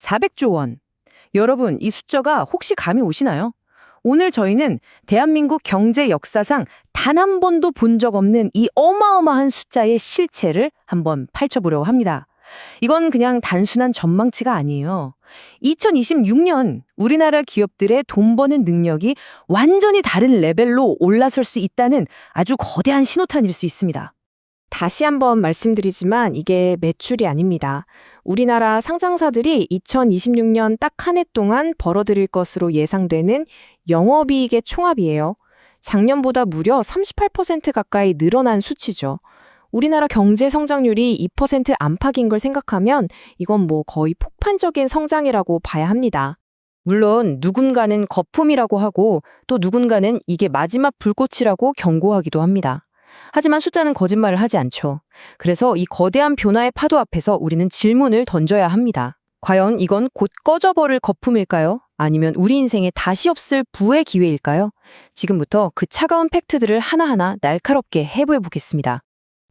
400조 원. 여러분, 이 숫자가 혹시 감이 오시나요? 오늘 저희는 대한민국 경제 역사상 단 한 번도 본 적 없는 이 어마어마한 숫자의 실체를 한번 파헤쳐보려고 합니다. 이건 그냥 단순한 전망치가 아니에요. 2026년 우리나라 기업들의 돈 버는 능력이 완전히 다른 레벨로 올라설 수 있다는 아주 거대한 신호탄일 수 있습니다. 다시 한번 말씀드리지만 이게 매출이 아닙니다. 우리나라 상장사들이 2026년 딱 한 해 동안 벌어들일 것으로 예상되는 영업이익의 총합이에요. 작년보다 무려 38% 가까이 늘어난 수치죠. 우리나라 경제 성장률이 2% 안팎인 걸 생각하면 이건 뭐 거의 폭발적인 성장이라고 봐야 합니다. 물론 누군가는 거품이라고 하고 또 누군가는 이게 마지막 불꽃이라고 경고하기도 합니다. 하지만 숫자는 거짓말을 하지 않죠. 그래서 이 거대한 변화의 파도 앞에서 우리는 질문을 던져야 합니다. 과연 이건 곧 꺼져버릴 거품일까요? 아니면 우리 인생에 다시 없을 부의 기회일까요? 지금부터 그 차가운 팩트들을 하나하나 날카롭게 해부해 보겠습니다.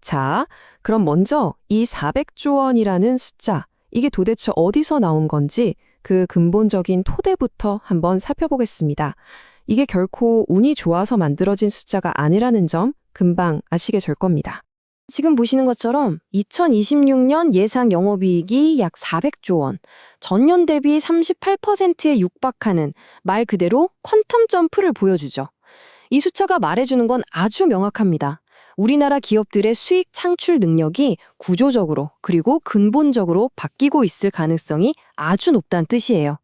자, 그럼 먼저 이 400조 원이라는 숫자, 이게 도대체 어디서 나온 건지 그 근본적인 토대부터 한번 살펴보겠습니다. 이게 결코 운이 좋아서 만들어진 숫자가 아니라는 점 금방 아시게 될 겁니다. 지금 보시는 것처럼 2026년 예상 영업이익이 약 400조 원, 전년 대비 38%에 육박하는 말 그대로 퀀텀 점프를 보여주죠. 이 숫자가 말해주는 건 아주 명확합니다. 우리나라 기업들의 수익 창출 능력이 구조적으로 그리고 근본적으로 바뀌고 있을 가능성이 아주 높다는 뜻이에요.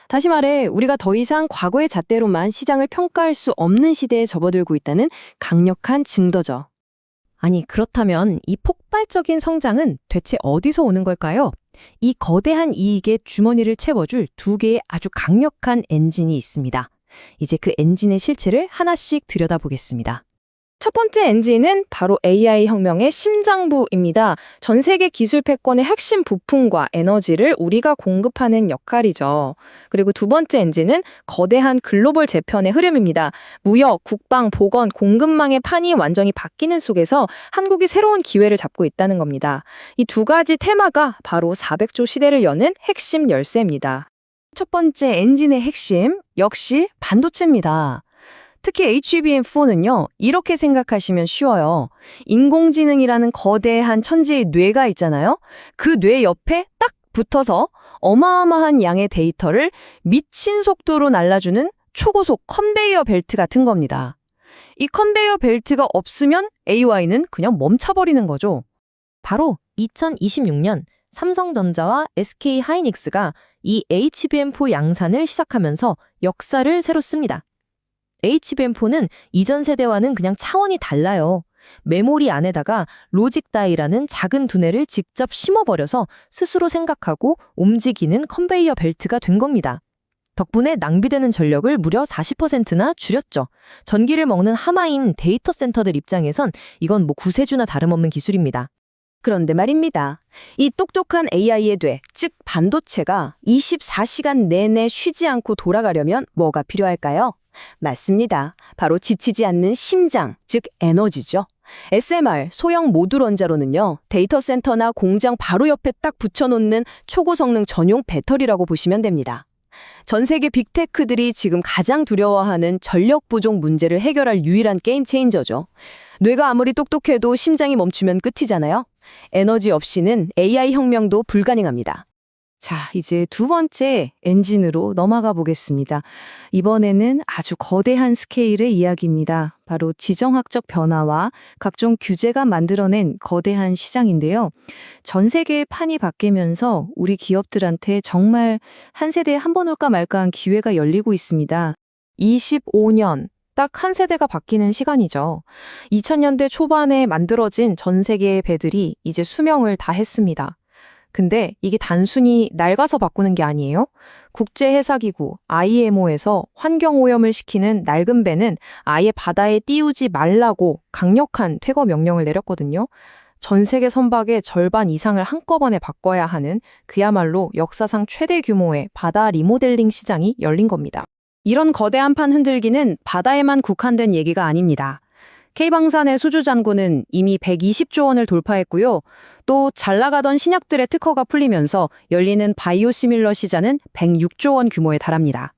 다시 말해 우리가 더 이상 과거의 잣대로만 시장을 평가할 수 없는 시대에 접어들고 있다는 강력한 증거죠. 아니, 그렇다면 이 폭발적인 성장은 대체 어디서 오는 걸까요? 이 거대한 이익의 주머니를 채워줄 두 개의 아주 강력한 엔진이 있습니다. 이제 그 엔진의 실체를 하나씩 들여다보겠습니다. 첫 번째 엔진은 바로 AI 혁명의 심장부입니다. 전 세계 기술 패권의 핵심 부품과 에너지를 우리가 공급하는 역할이죠. 그리고 두 번째 엔진은 거대한 글로벌 재편의 흐름입니다. 무역, 국방, 보건, 공급망의 판이 완전히 바뀌는 속에서 한국이 새로운 기회를 잡고 있다는 겁니다. 이 두 가지 테마가 바로 400조 시대를 여는 핵심 열쇠입니다. 첫 번째 엔진의 핵심, 역시 반도체입니다. 특히 HBM4는요, 이렇게 생각하시면 쉬워요. 인공지능이라는 거대한 천지의 뇌가 있잖아요. 그 뇌 옆에 딱 붙어서 어마어마한 양의 데이터를 미친 속도로 날라주는 초고속 컨베이어 벨트 같은 겁니다. 이 컨베이어 벨트가 없으면 AI는 그냥 멈춰버리는 거죠. 바로 2026년 삼성전자와 SK하이닉스가 이 HBM4 양산을 시작하면서 역사를 새로 씁니다. HBM4는 이전 세대와는 그냥 차원이 달라요. 메모리 안에다가 로직 다이라는 작은 두뇌를 직접 심어버려서 스스로 생각하고 움직이는 컨베이어 벨트가 된 겁니다. 덕분에 낭비되는 전력을 무려 40%나 줄였죠. 전기를 먹는 하마인 데이터 센터들 입장에선 이건 뭐 구세주나 다름없는 기술입니다. 그런데 말입니다. 이 똑똑한 AI의 뇌, 즉 반도체가 24시간 내내 쉬지 않고 돌아가려면 뭐가 필요할까요? 맞습니다. 바로 지치지 않는 심장, 즉 에너지죠. SMR, 소형 모듈 원자로는요, 데이터 센터나 공장 바로 옆에 딱 붙여놓는 초고성능 전용 배터리라고 보시면 됩니다. 전 세계 빅테크들이 지금 가장 두려워하는 전력 부족 문제를 해결할 유일한 게임 체인저죠. 뇌가 아무리 똑똑해도 심장이 멈추면 끝이잖아요. 에너지 없이는 AI 혁명도 불가능합니다. 자, 이제 두 번째 엔진으로 넘어가 보겠습니다. 이번에는 아주 거대한 스케일의 이야기입니다. 바로 지정학적 변화와 각종 규제가 만들어낸 거대한 시장인데요. 전 세계의 판이 바뀌면서 우리 기업들한테 정말 한 세대에 한 번 올까 말까한 기회가 열리고 있습니다. 25년. 딱 한 세대가 바뀌는 시간이죠. 2000년대 초반에 만들어진 전 세계의 배들이 이제 수명을 다 했습니다. 근데 이게 단순히 낡아서 바꾸는 게 아니에요. 국제해사기구 IMO에서 환경오염을 시키는 낡은 배는 아예 바다에 띄우지 말라고 강력한 퇴거 명령을 내렸거든요. 전 세계 선박의 절반 이상을 한꺼번에 바꿔야 하는 그야말로 역사상 최대 규모의 바다 리모델링 시장이 열린 겁니다. 이런 거대한 판 흔들기는 바다에만 국한된 얘기가 아닙니다. K방산의 수주 잔고는 이미 120조 원을 돌파했고요. 또 잘 나가던 신약들의 특허가 풀리면서 열리는 바이오시밀러 시장은 106조 원 규모에 달합니다.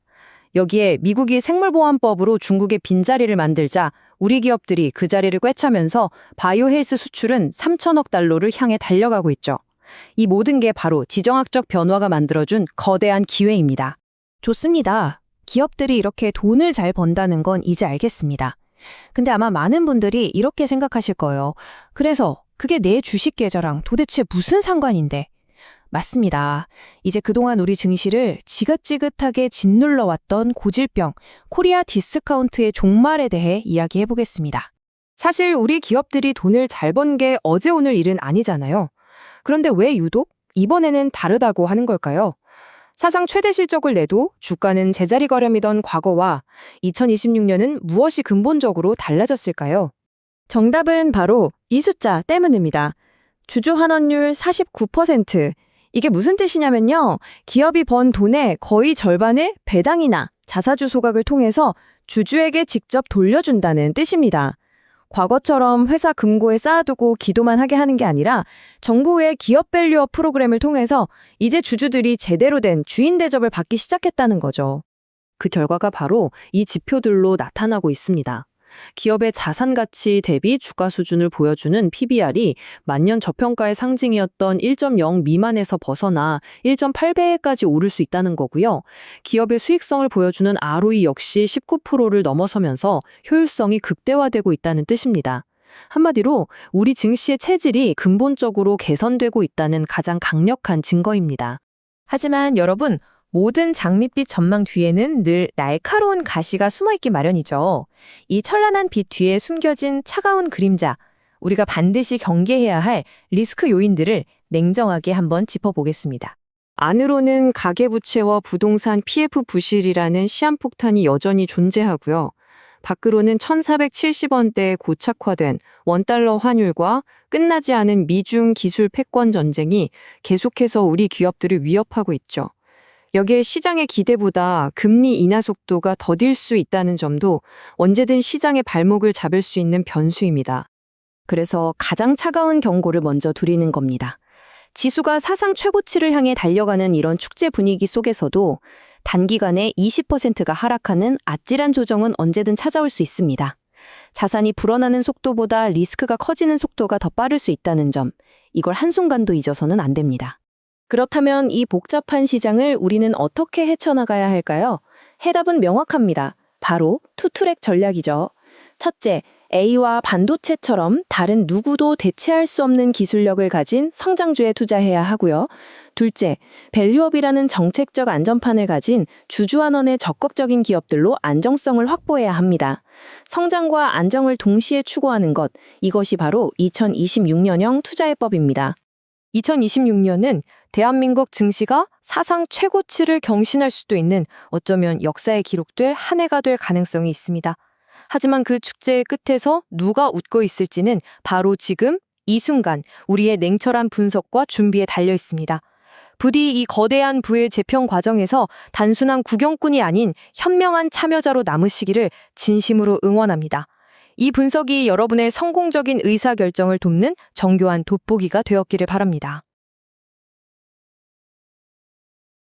여기에 미국이 생물보안법으로 중국의 빈자리를 만들자 우리 기업들이 그 자리를 꿰차면서 바이오 헬스 수출은 3천억 달러를 향해 달려가고 있죠. 이 모든 게 바로 지정학적 변화가 만들어준 거대한 기회입니다. 좋습니다. 기업들이 이렇게 돈을 잘 번다는 건 이제 알겠습니다. 근데 아마 많은 분들이 이렇게 생각하실 거예요. 그래서 그게 내 주식 계좌랑 도대체 무슨 상관인데? 맞습니다. 이제 그동안 우리 증시를 지긋지긋하게 짓눌러왔던 고질병, 코리아 디스카운트의 종말에 대해 이야기해 보겠습니다. 사실 우리 기업들이 돈을 잘 번 게 어제 오늘 일은 아니잖아요. 그런데 왜 유독 이번에는 다르다고 하는 걸까요? 사상 최대 실적을 내도 주가는 제자리 걸음이던 과거와 2026년은 무엇이 근본적으로 달라졌을까요? 정답은 바로 이 숫자 때문입니다. 주주 환원율 49%. 이게 무슨 뜻이냐면요. 기업이 번 돈의 거의 절반을 배당이나 자사주 소각을 통해서 주주에게 직접 돌려준다는 뜻입니다. 과거처럼 회사 금고에 쌓아두고 기도만 하게 하는 게 아니라 정부의 기업 밸류업 프로그램을 통해서 이제 주주들이 제대로 된 주인 대접을 받기 시작했다는 거죠. 그 결과가 바로 이 지표들로 나타나고 있습니다. 기업의 자산 가치 대비 주가 수준을 보여주는 PBR이 만년 저평가의 상징이었던 1.0 미만에서 벗어나 1.8배까지 오를 수 있다는 거고요. 기업의 수익성을 보여주는 ROE 역시 19%를 넘어서면서 효율성이 극대화되고 있다는 뜻입니다. 한마디로 우리 증시의 체질이 근본적으로 개선되고 있다는 가장 강력한 증거입니다. 하지만 여러분, 모든 장밋빛 전망 뒤에는 늘 날카로운 가시가 숨어있기 마련이죠. 이 찬란한 빛 뒤에 숨겨진 차가운 그림자, 우리가 반드시 경계해야 할 리스크 요인들을 냉정하게 한번 짚어보겠습니다. 안으로는 가계부채와 부동산 PF 부실이라는 시한폭탄이 여전히 존재하고요. 밖으로는 1,470원대에 고착화된 원달러 환율과 끝나지 않은 미중 기술 패권 전쟁이 계속해서 우리 기업들을 위협하고 있죠. 여기에 시장의 기대보다 금리 인하 속도가 더딜 수 있다는 점도 언제든 시장의 발목을 잡을 수 있는 변수입니다. 그래서 가장 차가운 경고를 먼저 드리는 겁니다. 지수가 사상 최고치를 향해 달려가는 이런 축제 분위기 속에서도 단기간에 20%가 하락하는 아찔한 조정은 언제든 찾아올 수 있습니다. 자산이 불어나는 속도보다 리스크가 커지는 속도가 더 빠를 수 있다는 점, 이걸 한순간도 잊어서는 안 됩니다. 그렇다면 이 복잡한 시장을 우리는 어떻게 헤쳐나가야 할까요? 해답은 명확합니다. 바로 투트랙 전략이죠. 첫째, A와 반도체처럼 다른 누구도 대체할 수 없는 기술력을 가진 성장주에 투자해야 하고요. 둘째, 밸류업이라는 정책적 안전판을 가진 주주환원의 적극적인 기업들로 안정성을 확보해야 합니다. 성장과 안정을 동시에 추구하는 것, 이것이 바로 2026년형 투자해법입니다. 2026년은 대한민국 증시가 사상 최고치를 경신할 수도 있는 어쩌면 역사에 기록될 한 해가 될 가능성이 있습니다. 하지만 그 축제의 끝에서 누가 웃고 있을지는 바로 지금 이 순간 우리의 냉철한 분석과 준비에 달려 있습니다. 부디 이 거대한 부의 재평 과정에서 단순한 구경꾼이 아닌 현명한 참여자로 남으시기를 진심으로 응원합니다. 이 분석이 여러분의 성공적인 의사결정을 돕는 정교한 돋보기가 되었기를 바랍니다.